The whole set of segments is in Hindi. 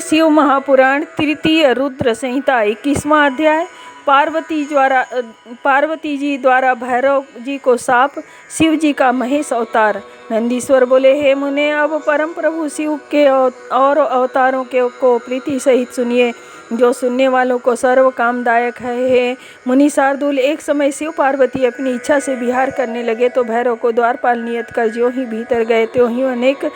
शिव महापुराण तृतीय रुद्र संहिता 21वां अध्याय। पार्वती जी द्वारा भैरव जी को शाप, शिव जी का महेश अवतार। नंदीश्वर बोले, हे मुने, अब परम प्रभु शिव के और अवतारों को प्रीति सहित सुनिए, जो सुनने वालों को सर्व कामदायक है। हे मुनि शार्दूल, एक समय शिव पार्वती अपनी इच्छा से विहार करने लगे तो भैरव को द्वारपाल नियत कर ज्यों ही भीतर गए त्यों ही अनेक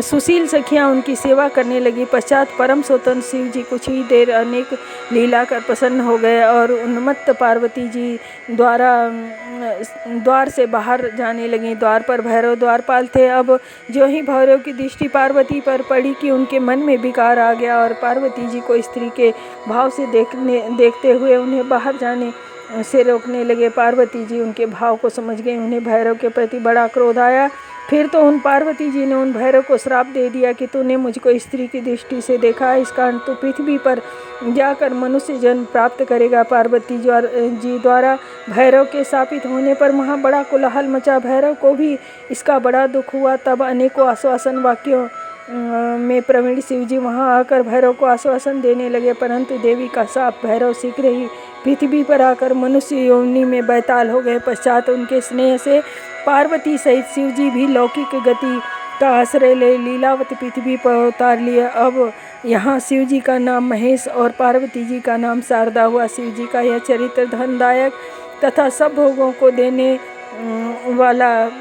सुशील सखियां उनकी सेवा करने लगी। पश्चात परम स्वतंत्र शिव जी कुछ ही देर अनेक लीला कर प्रसन्न हो गए और उन्मत्त पार्वती जी द्वार से बाहर जाने लगी। द्वार पर भैरव द्वारपाल थे। अब जो ही भैरव की दृष्टि पार्वती पर पड़ी कि उनके मन में विकार आ गया और पार्वती जी को स्त्री के भाव से देखते हुए उन्हें बाहर जाने से रोकने लगे। पार्वती जी उनके भाव को समझ गए। उन्हें भैरव के प्रति बड़ा क्रोध आया। फिर तो पार्वती जी ने उन भैरव को श्राप दे दिया कि तूने मुझको स्त्री की दृष्टि से देखा, इस कारण तू पृथ्वी पर जाकर मनुष्य जन्म प्राप्त करेगा। पार्वती जी द्वारा भैरव के शापित होने पर वहाँ बड़ा कोलाहल मचा। भैरव को भी इसका बड़ा दुख हुआ। तब अनेकों आश्वासन वाक्यों में प्रवीण शिव जी वहाँ आकर भैरव को आश्वासन देने लगे, परंतु देवी का शाप भैरव शीघ्र ही पृथ्वी पर आकर मनुष्य योनि में बैताल हो गए। पश्चात उनके स्नेह से पार्वती सहित शिव जी भी लौकिक गति का आश्रय ले लीलावत पृथ्वी पर उतार लिया। अब यहाँ शिव जी का नाम महेश और पार्वती जी का नाम शारदा हुआ। शिव जी का यह चरित्र धनदायक तथा सब भोगों को देने वाला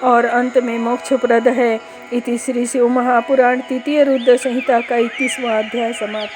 और अंत में मोक्षप्रद है। इति श्री शिव महापुराण तृतीय रुद्र संहिता का 21वां अध्याय समाप्त।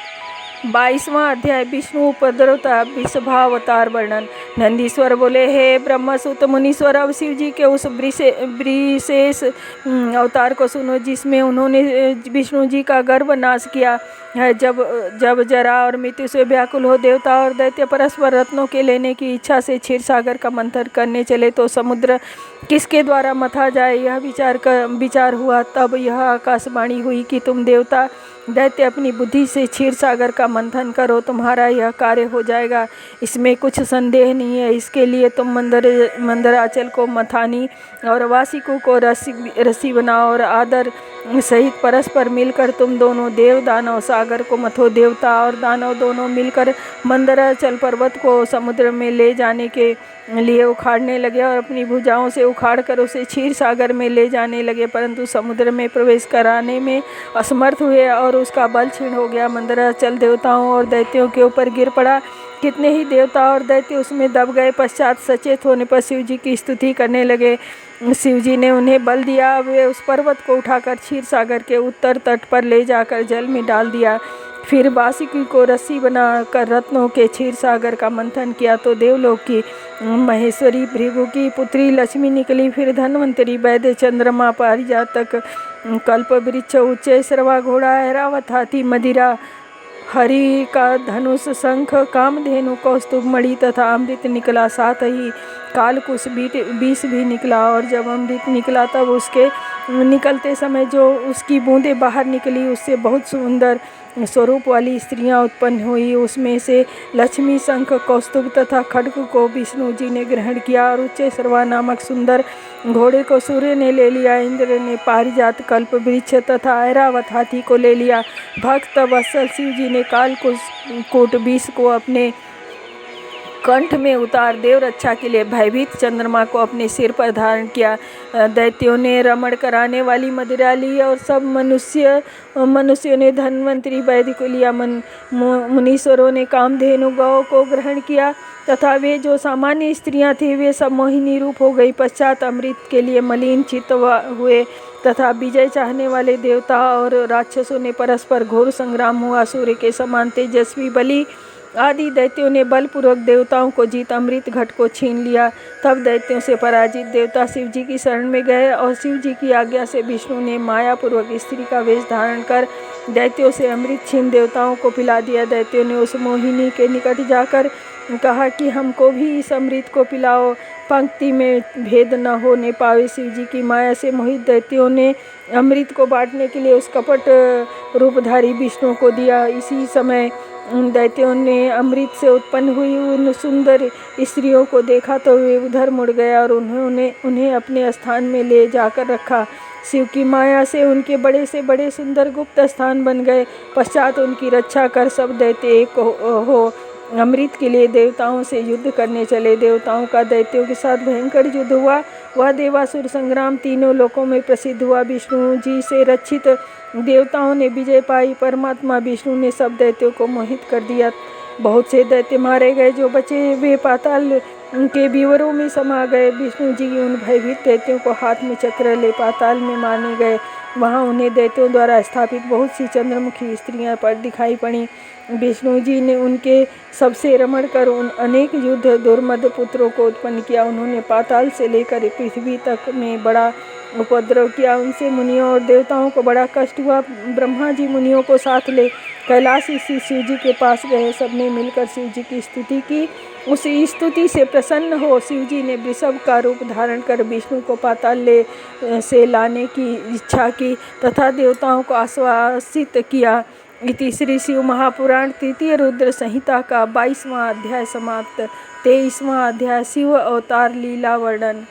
22वां अध्याय विष्णु उपद्रवता वृषभावतार वर्णन। नंदीश्वर बोले, हे ब्रह्मसुत मुनीश्वर, अब शिव जी के उस विशेष अवतार को सुनो जिसमें उन्होंने विष्णु जी का गर्भ नाश किया है। जब जरा और मृत्यु से व्याकुल हो देवता और दैत्य परस्पर रत्नों के लेने की इच्छा से क्षीर सागर का मंथन करने चले तो समुद्र किसके द्वारा मथा जाए यह विचार हुआ। तब यह आकाशवाणी हुई कि तुम देवता दैत्य अपनी बुद्धि से क्षीर सागर का मंथन करो, तुम्हारा यह कार्य हो जाएगा, इसमें कुछ संदेह नहीं है। इसके लिए तुम मंदराचल को मथानी और वासिकों को रसी बनाओ और आदर सहित परस्पर मिलकर तुम दोनों देव दानव सागर को मथो। देवता और दानव दोनों मिलकर मंदराचल पर्वत को समुद्र में ले जाने के लिए उखाड़ने लगे और अपनी भुजाओं से उखाड़कर उसे क्षीर सागर में ले जाने लगे, परंतु समुद्र में प्रवेश कराने में असमर्थ हुए और उसका बल क्षीण हो गया। मंदराचल देवताओं और दैत्यों के ऊपर गिर पड़ा। कितने ही देवता और दैत्य उसमें दब गए। पश्चात सचेत होने पर शिव जी की स्तुति करने लगे। शिव जी ने उन्हें बल दिया। वे उस पर्वत को उठाकर क्षीर सागर के उत्तर तट पर ले जाकर जल में डाल दिया। फिर वासिकी को रस्सी बनाकर रत्नों के क्षीर सागर का मंथन किया तो देवलोक की महेश्वरी भृगु की पुत्री लक्ष्मी निकली। फिर धन्वंतरी वैद्य चंद्रमा पारिजातक कल्प वृक्ष उच्च श्रवा घोड़ा ऐरावत हाथी मदिरा हरि का धनुष शंख कामधेनु कौस्तुभ मणि तथा अमृत निकला। साथ ही कालकुश विष भी निकला और जब अमृत निकला तब उसके निकलते समय जो उसकी बूंदें बाहर निकली उससे बहुत सुंदर स्वरूप वाली स्त्रियां उत्पन्न हुई। उसमें से लक्ष्मी शंख कौस्तुभ तथा खड्ग को विष्णु जी ने ग्रहण किया और उच्च सर्वा नामक सुंदर घोड़े को सूर्य ने ले लिया। इंद्र ने पारिजात कल्प वृक्ष तथा ऐरावत हाथी को ले लिया। भक्त वत्सल शिव जी ने कालकूट विष को अपने कंठ में उतार देव रक्षा के लिए भयभीत चंद्रमा को अपने सिर पर धारण किया। दैत्यों ने रमण कराने वाली मदिरा ली और सब मनुष्यों ने धन्वंतरी वैद्य को लिया। मुनीश्वरों ने कामधेनु गौ को ग्रहण किया तथा वे जो सामान्य स्त्रियां थी वे सब मोहिनी रूप हो गई। पश्चात अमृत के लिए मलिन चित्त हुए तथा विजय चाहने वाले देवता और राक्षसों ने परस्पर घोर संग्राम हुआ। सूर्य के समान तेजस्वी बलि आदि दैत्यों ने बलपूर्वक देवताओं को जीत अमृत घट को छीन लिया। तब दैत्यों से पराजित देवता शिव जी की शरण में गए और शिव जी की आज्ञा से विष्णु ने मायापूर्वक स्त्री का वेश धारण कर दैत्यों से अमृत छीन देवताओं को पिला दिया। दैत्यों ने उस मोहिनी के निकट जाकर कहा कि हमको भी इस अमृत को पिलाओ, पंक्ति में भेद न होने पावे। शिव जी की माया से मोहित दैत्यों ने अमृत को बांटने के लिए उस कपट रूपधारी विष्णु को दिया। इसी समय उन दैत्यों ने अमृत से उत्पन्न हुई उन सुंदर स्त्रियों को देखा तो वे उधर मुड़ गए और उन्होंने उन्हें अपने स्थान में ले जाकर रखा। शिव की माया से उनके बड़े से बड़े सुंदर गुप्त स्थान बन गए। पश्चात उनकी रक्षा कर सब दैत्य एक हो अमृत के लिए देवताओं से युद्ध करने चले। देवताओं का दैत्यों के साथ भयंकर युद्ध हुआ। वह देवासुर संग्राम तीनों लोकों में प्रसिद्ध हुआ। विष्णु जी से रक्षित देवताओं ने विजय पाई। परमात्मा विष्णु ने सब दैत्यों को मोहित कर दिया। बहुत से दैत्य मारे गए। जो बचे वे पाताल के बीवरों में समा गए। विष्णु जी उन भयभीत दैत्यों को हाथ में चक्र ले पाताल में मारने गए। वहाँ उन्हें दैत्यों द्वारा स्थापित बहुत सी चंद्रमुखी स्त्रियां पर दिखाई पड़ी। विष्णु जी ने उनके सबसे रमण कर उन अनेक युद्ध दुर्मद पुत्रों को उत्पन्न किया। उन्होंने पाताल से लेकर पृथ्वी तक में बड़ा उपद्रव किया। उनसे मुनियों और देवताओं को बड़ा कष्ट हुआ। ब्रह्मा जी मुनियों को साथ ले कैलाश से शिव जी के पास गए। सबने मिलकर शिव जी की स्तुति की। उस स्तुति से प्रसन्न हो शिव जी ने वृषभ का रूप धारण कर विष्णु को पाताल से लाने की इच्छा की तथा देवताओं को आश्वासित किया। इति श्री शिव महापुराण तृतीय रुद्र संहिता का 22वां अध्याय समाप्त। 23वां अध्याय शिव अवतार लीला वर्णन।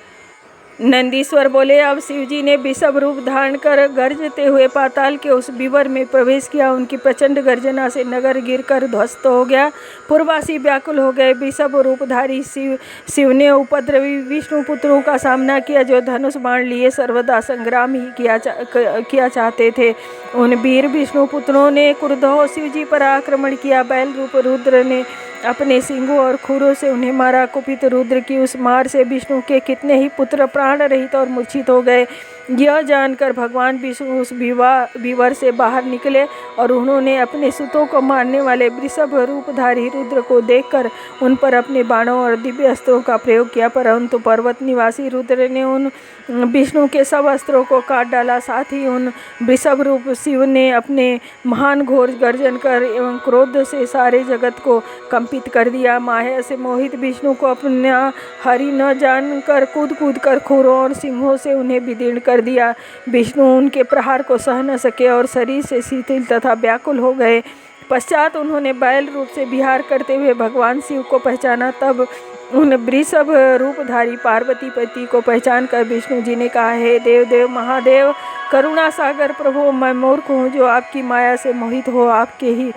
नंदीश्वर बोले, अब शिवजी ने वृषभ रूप धारण कर गर्जते हुए पाताल के उस विवर में प्रवेश किया। उनकी प्रचंड गर्जना से नगर गिरकर ध्वस्त हो गया। पूर्ववासी व्याकुल हो गए। वृषभ रूपधारी शिव ने उपद्रवी विष्णु पुत्रों का सामना किया, जो धनुष बाण लिए सर्वदा संग्राम ही किया चाहते थे। उन वीर विष्णु पुत्रों ने क्रुद्ध हो शिवजी पर आक्रमण किया। बैल रूप रुद्र ने अपने सिंगों और खुरों से उन्हें मारा। कुपित रुद्र की उस मार से विष्णु के कितने ही पुत्र प्राण रहित और मूर्छित हो गए। यह जानकर भगवान विष्णु उस विवर से बाहर निकले और उन्होंने अपने सुतों को मारने वाले वृषभ रूपधारी रुद्र को देखकर उन पर अपने बाणों और दिव्य अस्त्रों का प्रयोग किया। परंतु पर्वत निवासी रुद्र ने उन विष्णु के सब अस्त्रों को काट डाला। साथ ही उन वृषभ रूप शिव ने अपने महान घोर गर्जन कर एवं क्रोध से सारे जगत को कंपित कर दिया। माया से मोहित विष्णु को अपना हरि न जानकर कूद कूद कर खुरों और सिंहों से उन्हें विदीर्ण कर दिया। विष्णु उनके प्रहार को सह न सके और शरीर से शिथिल तथा व्याकुल हो गए। पश्चात उन्होंने बैल रूप से विहार करते हुए भगवान शिव को पहचाना। तब उन वृषभ रूपधारी पार्वती पति को पहचान कर विष्णु जी ने कहा, हे देव महादेव करुणा सागर प्रभु, मैं मूर्ख हूँ जो आपकी माया से मोहित हो आपके ही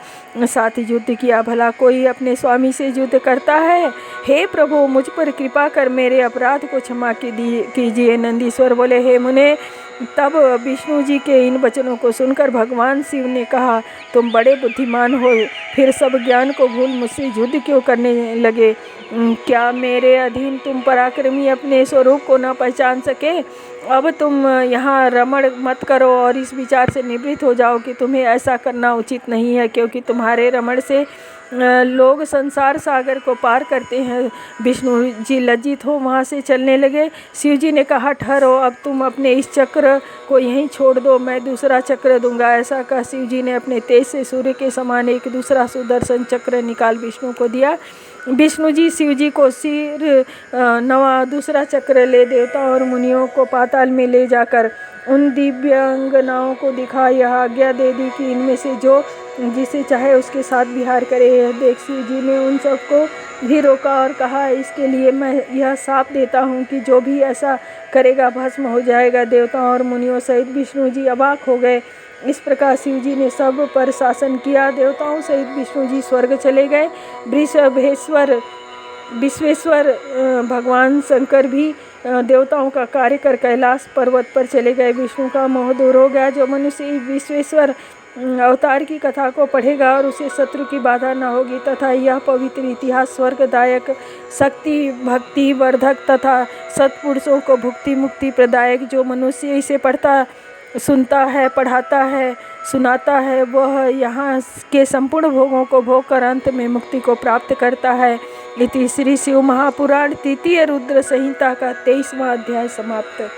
साथ युद्ध किया। भला कोई अपने स्वामी से युद्ध करता है? हे प्रभु, मुझ पर कृपा कर मेरे अपराध को क्षमा कीजिए। नंदीश्वर बोले, हे मुने, तब विष्णु जी के इन वचनों को सुनकर भगवान शिव ने कहा, तुम बड़े बुद्धिमान हो, फिर सब ज्ञान को भूल मुझसे युद्ध क्यों करने लगे? क्या मेरे अधीन तुम पराक्रमी अपने स्वरूप को न पहचान सके? अब तुम यहाँ रमण मत करो और इस विचार से निवृत्त हो जाओ कि तुम्हें ऐसा करना उचित नहीं है, क्योंकि तुम्हारे रमण से लोग संसार सागर को पार करते हैं। विष्णु जी लज्जित हो वहाँ से चलने लगे। शिव जी ने कहा, ठहरो, अब तुम अपने इस चक्र को यहीं छोड़ दो, मैं दूसरा चक्र दूंगा। ऐसा कहा शिव जी ने अपने तेज से सूर्य के समान एक दूसरा सुदर्शन चक्र निकाल विष्णु को दिया। विष्णु जी शिव जी को सिर नवा दूसरा चक्र ले देवताओं और मुनियों को पाताल में ले जाकर उन दिव्यांगनाओं को दिखा यह आज्ञा दे दी कि इनमें से जो जिसे चाहे उसके साथ विहार करे। यह देख शिव जी ने उन सबको भी रोका और कहा, इसके लिए मैं यह शाप देता हूँ कि जो भी ऐसा करेगा भस्म हो जाएगा। देवताओं और मुनियों सहित विष्णु जी अवाक हो गए। इस प्रकार शिव जी ने सब पर शासन किया। देवताओं सहित विष्णु जी स्वर्ग चले गए। विश्वेश्वर भगवान शंकर भी देवताओं का कार्य कर कैलाश पर्वत पर चले गए। विष्णु का मोह दूर हो गया। जो मनुष्य विश्वेश्वर अवतार की कथा को पढ़ेगा और उसे शत्रु की बाधा न होगी तथा यह पवित्र इतिहास स्वर्गदायक, शक्ति भक्ति वर्धक तथा सत्पुरुषों को भुक्ति मुक्ति प्रदायक, जो मनुष्य इसे पढ़ता सुनता है, पढ़ाता है, सुनाता है, वह यहाँ के संपूर्ण भोगों को भोग कर अंत में मुक्ति को प्राप्त करता है। इति श्री शिव महापुराण तृतीय रुद्र संहिता का 23वां अध्याय समाप्त।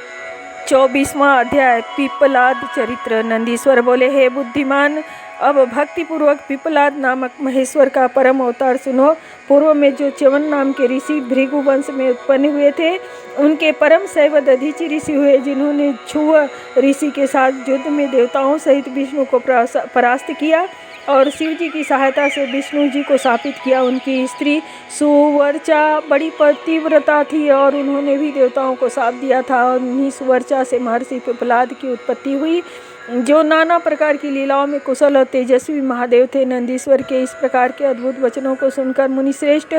24वां अध्याय पिप्पलाद चरित्र। नंदीश्वर बोले, हे बुद्धिमान, अब भक्तिपूर्वक पिप्पलाद नामक महेश्वर का परम अवतार सुनो। पूर्व में जो च्यवन नाम के ऋषि भृगु वंश में उत्पन्न हुए थे, उनके परम शैव दधीचि ऋषि हुए, जिन्होंने क्षुव ऋषि के साथ युद्ध में देवताओं सहित विष्णु को परास्त किया। और शिव जी की सहायता से विष्णु जी को शापित किया। उनकी स्त्री सुवर्चा बड़ी पतिव्रता थी और उन्होंने भी देवताओं को शाप दिया था। और उन्हीं सुवर्चा से महर्षि पिप्पलाद की उत्पत्ति हुई, जो नाना प्रकार की लीलाओं में कुशल और तेजस्वी महादेव थे। नंदीश्वर के इस प्रकार के अद्भुत वचनों को सुनकर मुनिश्रेष्ठ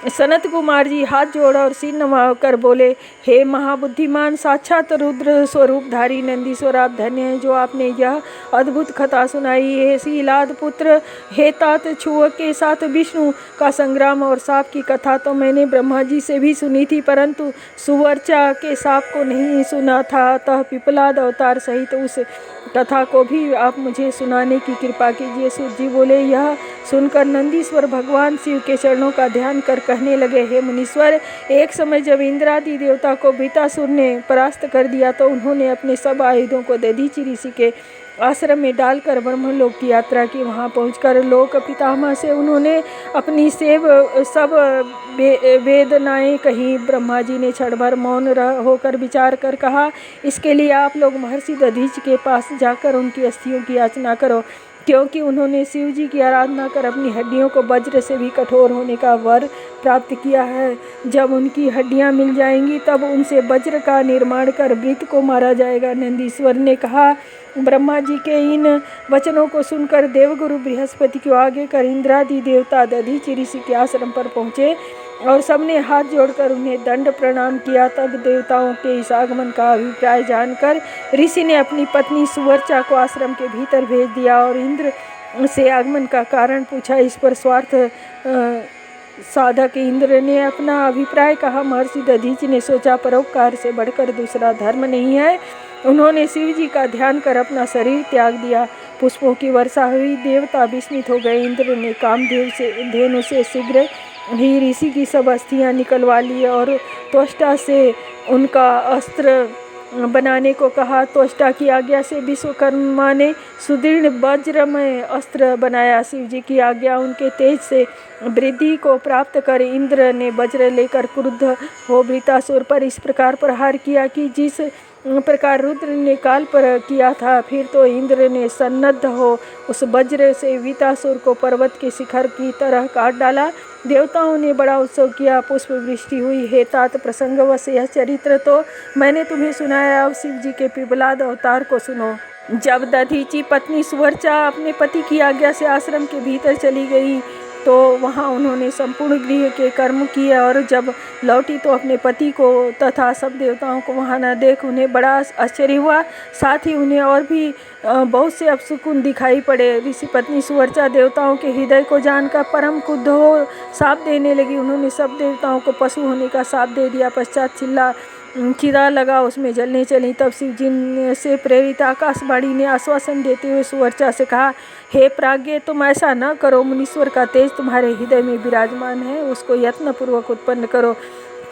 सनत कुमार जी हाथ जोड़ा और सिर नवाकर बोले, हे महाबुद्धिमान साक्षात रुद्र स्वरूपधारी नंदीश्वर, आप धन्य हैं जो आपने यह अद्भुत कथा सुनाई। हे शीलाद पुत्र, हे तात छुआ के साथ विष्णु का संग्राम और साप की कथा तो मैंने ब्रह्मा जी से भी सुनी थी, परंतु सुवर्चा के साप को नहीं सुना था। अतः पिप्पलाद अवतार सहित उस कथा को भी आप मुझे सुनाने की कृपा कीजिए। सूत जी बोले, यह सुनकर नंदीश्वर भगवान शिव के चरणों का ध्यान कर कहने लगे, हे मुनीश्वर, एक समय जब इंद्रादि देवता को वृत्रासुर ने परास्त कर दिया तो उन्होंने अपने सब आयुधों को दधीचि ऋषि के आश्रम में डालकर ब्रह्मलोक की यात्रा की। वहां पहुंचकर लोक पितामह से उन्होंने अपनी सब वेदनाएं कहीं। ब्रह्मा जी ने क्षण भर मौन होकर विचार कर कहा, इसके लिए आप लोग महर्षि दधीचि के पास जाकर उनकी अस्थियों की याचना करो, क्योंकि उन्होंने शिव जी की आराधना कर अपनी हड्डियों को वज्र से भी कठोर होने का वर प्राप्त किया है। जब उनकी हड्डियां मिल जाएंगी तब उनसे वज्र का निर्माण कर वृत्त को मारा जाएगा। नंदीश्वर ने कहा, ब्रह्मा जी के इन वचनों को सुनकर देवगुरु बृहस्पति को आगे कर इंद्रादि देवता दधीचि ऋषि के आश्रम पर पहुँचे और सबने हाथ जोड़कर उन्हें दंड प्रणाम किया। तब देवताओं के इस आगमन का अभिप्राय जानकर ऋषि ने अपनी पत्नी सुवर्चा को आश्रम के भीतर भेज दिया और इंद्र से आगमन का कारण पूछा। इस पर स्वार्थ साधक इंद्र ने अपना अभिप्राय कहा। महर्षि दधीचि ने सोचा, परोपकार से बढ़कर दूसरा धर्म नहीं है। उन्होंने शिव जी का ध्यान कर अपना शरीर त्याग दिया। पुष्पों की वर्षा हुई, देवता विस्मित हो गए। इंद्र ने कामदेव से धेनु से शीघ्र ही ऋषि की सब अस्थियां निकलवा ली और त्वष्टा से उनका अस्त्र बनाने को कहा। त्वष्टा की आज्ञा से विश्वकर्मा ने सुदृढ़ वज्रमय अस्त्र बनाया। शिव जी की आज्ञा उनके तेज से वृद्धि को प्राप्त कर इंद्र ने वज्र लेकर क्रुद्ध हो वृत्रासुर पर इस प्रकार प्रहार किया कि जिस प्रकार रुद्र ने काल पर किया था। फिर तो इंद्र ने सन्नद्ध हो उस वज्र से वृत्रासुर को पर्वत के शिखर की तरह काट डाला। देवताओं ने बड़ा उत्सव किया, पुष्प वृष्टि हुई। हे तात, प्रसंगवश यह चरित्र तो मैंने तुम्हें सुनाया, अब शिव जी के पिप्पलाद अवतार को सुनो। जब दधीचि पत्नी सुवर्चा अपने पति की आज्ञा से आश्रम के भीतर चली गई तो वहाँ उन्होंने संपूर्ण गृह के कर्म किए और जब लौटी तो अपने पति को तथा सब देवताओं को वहाँ न देख उन्हें बड़ा आश्चर्य हुआ। साथ ही उन्हें और भी बहुत से अपशकुन दिखाई पड़े। ऋषि पत्नी सुवर्चा देवताओं के हृदय को जानकर परम क्रुद्ध हो शाप देने लगी। उन्होंने सब देवताओं को पशु होने का शाप दे दिया। पश्चात चिरा लगा उसमें जलने चली। तब शिव जी से प्रेरित आकाशवाणी ने आश्वासन देते हुए सुवर्चा से कहा, हे प्राज्ञ, तुम ऐसा न करो। मुनीश्वर का तेज तुम्हारे हृदय में विराजमान है, उसको यत्नपूर्वक उत्पन्न करो।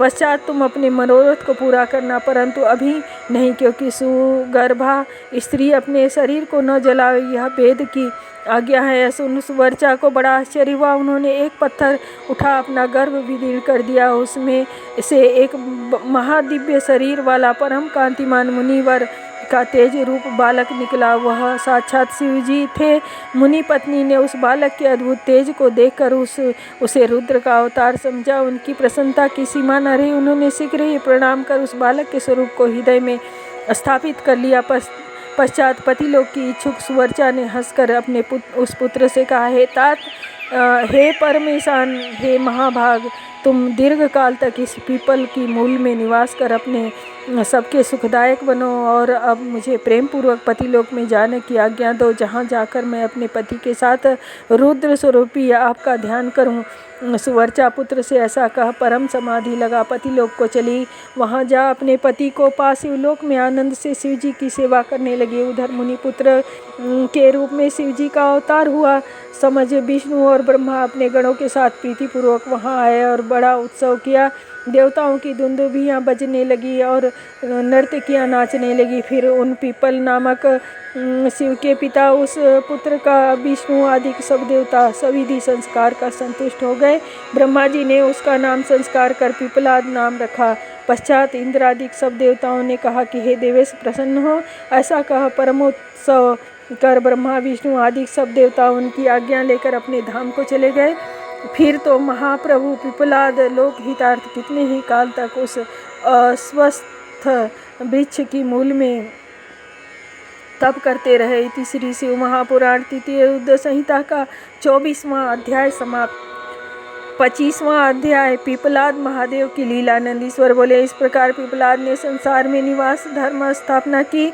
पश्चात तुम अपने मनोरथ को पूरा करना, परंतु अभी नहीं, क्योंकि सुगर्भा स्त्री अपने शरीर को न जलाए, यह वेद की आज्ञा है। सुन सुवर्चा को बड़ा आश्चर्य हुआ। उन्होंने एक पत्थर उठा अपना गर्भ विदीर्ण कर दिया। उसमें से एक महादिव्य शरीर वाला परम कांतिमान मुनिवर का तेज रूप बालक निकला। वह साक्षात शिव जी थे। मुनि पत्नी ने उस बालक के अद्भुत तेज को देखकर उसे रुद्र का अवतार समझा। उनकी प्रसन्नता की सीमा न रही। उन्होंने शीघ्र ही प्रणाम कर उस बालक के स्वरूप को हृदय में स्थापित कर लिया। पश्चात पतिलोक की इच्छुक सुवर्चा ने हंसकर अपने उस पुत्र से कहा, हे तात, हे परमेशान, हे महाभाग, तुम दीर्घ काल तक इस पीपल की मूल में निवास कर अपने सबके सुखदायक बनो और अब मुझे प्रेम पूर्वक पतिलोक में जाने की आज्ञा दो, जहाँ जाकर मैं अपने पति के साथ रुद्र स्वरूपी आपका ध्यान करूँ। सुवर्चा पुत्र से ऐसा कह परम समाधि लगा पतिलोक को चली। वहाँ जा अपने पति को पा शिवलोक में आनंद से शिव जी की सेवा करने लगी। उधर मुनिपुत्र के रूप में शिव जी का अवतार हुआ। समझ विष्णु और ब्रह्मा अपने गणों के साथ प्रीतिपूर्वक वहाँ आए और बड़ा उत्सव किया। देवताओं की दुंदुभियाँ बजने लगी और नर्तकियाँ नाचने लगी। फिर उन पीपल नामक शिव के पिता उस पुत्र का विष्णु आदि सब देवता सविधि संस्कार का संतुष्ट हो गए। ब्रह्मा जी ने उसका नाम संस्कार कर पिपलाद नाम रखा। पश्चात इंद्रादि सब देवताओं ने कहा कि हे देवेश, प्रसन्न हो। ऐसा कह परमोत्सव कर ब्रह्मा विष्णु आदि सब देवता उनकी आज्ञा लेकर अपने धाम को चले गए। फिर तो महाप्रभु पिपलाद लोक हितार्थ कितने ही काल तक उस अस्वस्थ वृक्ष की मूल में तप करते रहे। इति श्री शिव महापुराण तृतीय रुद्र संहिता का 24वां अध्याय समाप्त। 25वां अध्याय पिपलाद महादेव की लीला। नंदीश्वर बोले, इस प्रकार पिपलाद ने संसार में निवास धर्म स्थापना की।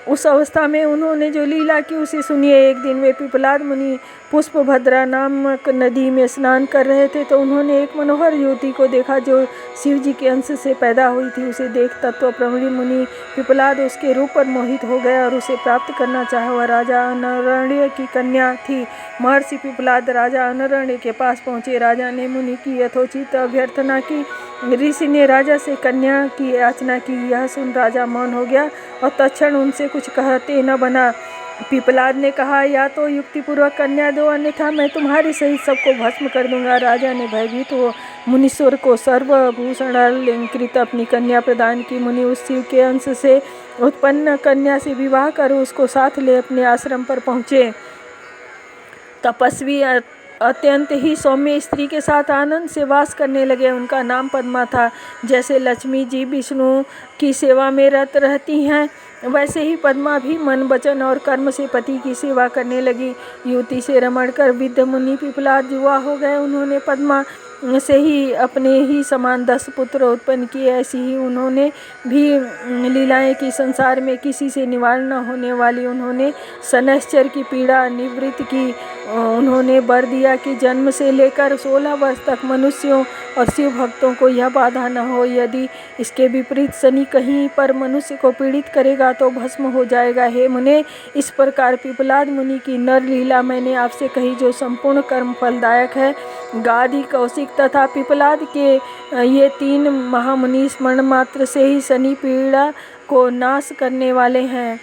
उस अवस्था में उन्होंने जो लीला की उसे सुनिए। एक दिन वे पिपलाद मुनि पुष्पभद्रा नामक नदी में स्नान कर रहे थे तो उन्होंने एक मनोहर युवती को देखा जो शिव जी के अंश से पैदा हुई थी। उसे देख तत्व प्रवीण मुनि पिपलाद उसके रूप पर मोहित हो गया और उसे प्राप्त करना चाहा। वह राजा अनरण्य की कन्या थी। महर्षि पिपलाद राजा अनरण्य के पास पहुँचे। राजा ने मुनि की यथोचित अभ्यर्थना की। ऋषि ने राजा से कन्या की याचना की। यह सुन राजा मौन हो गया और तत्क्षण उनसे कुछ कहते न बना। पिपलाद ने कहा, या तो युक्तिपूर्वक कन्या दो, अन्यथा मैं तुम्हारे सहित सबको भस्म कर दूंगा। राजा ने भयभीत हो मुनीश्वर को सर्वभूषण अलंकृत अपनी कन्या प्रदान की। मुनि उस शिव के अंश से उत्पन्न कन्या से विवाह कर उसको साथ ले अपने आश्रम पर पहुँचे। तपस्वी अत्यंत ही सौम्य स्त्री के साथ आनंद से वास करने लगे। उनका नाम पद्मा था। जैसे लक्ष्मी जी विष्णु की सेवा में रत रहती हैं, वैसे ही पद्मा भी मन वचन और कर्म से पति की सेवा करने लगी। युवती से रमण कर विद्ध मुनि पिपलाद युवा हो गए। उन्होंने पद्मा से ही अपने ही समान 10 पुत्र उत्पन्न किए। ऐसी ही उन्होंने भी लीलाएं की। संसार में किसी से निवारण न होने वाली उन्होंने शनैश्चर की पीड़ा निवृत्त की। उन्होंने वर दिया कि जन्म से लेकर 16 वर्ष तक मनुष्यों और शिव भक्तों को यह बाधा न हो। यदि इसके विपरीत शनि कहीं पर मनुष्य को पीड़ित करेगा तो भस्म हो जाएगा। हे मुने, इस प्रकार पिपलाद मुनि की नर लीला मैंने आपसे कही जो संपूर्ण कर्म फलदायक है। गादि, कौशिक तथा पिपलाद के ये 3 महामुनि स्मरण मात्र से ही शनि पीड़ा को नाश करने वाले हैं।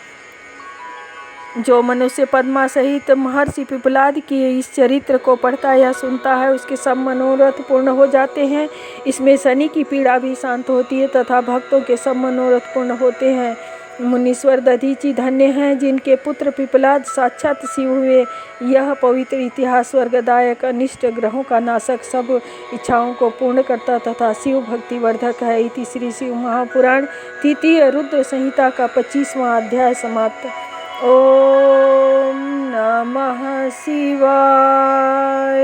जो मनुष्य पद्मा सहित महर्षि पिपलाद की इस चरित्र को पढ़ता या सुनता है उसके सब मनोरथ पूर्ण हो जाते हैं। इसमें शनि की पीड़ा भी शांत होती है तथा भक्तों के सब मनोरथ पूर्ण होते हैं। मुनीश्वर दधीचि धन्य हैं जिनके पुत्र पिपलाद साक्षात शिव हुए। यह पवित्र इतिहास स्वर्गदायक, अनिष्ट ग्रहों का नाशक, सब इच्छाओं को पूर्ण करता तथा शिव भक्ति वर्धक है। इति श्री शिव महापुराण तृतीय रुद्र संहिता का 25वां अध्याय समाप्त। ओम नमः शिवाय।